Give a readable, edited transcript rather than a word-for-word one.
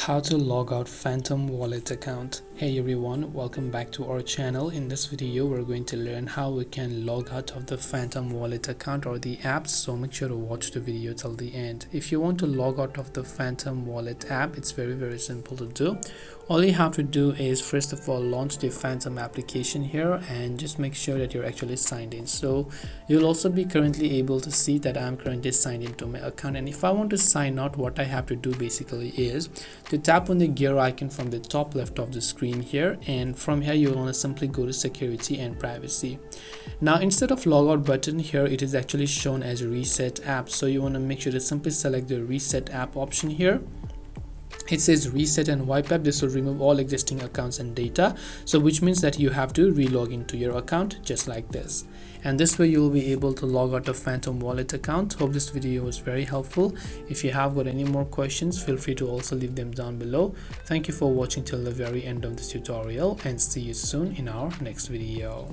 How to log out Phantom Wallet account. Hey everyone, welcome back to our channel. In this video we're going to learn how we can log out of the Phantom Wallet account or the app, so make sure to watch the video till the end. If you want to log out of the Phantom Wallet app, it's very simple to do. All you have to do is first of all launch the Phantom application here and just make sure that you're actually signed in. So you'll also be currently able to see that I'm currently signed into my account, and if I want to sign out, what I have to do basically is to tap on the gear icon from the top left of the screen here, and from here you want to simply go to security and privacy. Now instead of logout button here, it is actually shown as reset app, so you want to make sure to simply select the reset app option here. It says reset and wipe app. This will remove all existing accounts and data, so which means that you have to re-log into your account just like this, and this way you'll be able to log out of Phantom Wallet account. Hope this video was very helpful. If you have got any more questions, feel free to also leave them down below. Thank you for watching till the very end of this tutorial, and see you soon in our next video.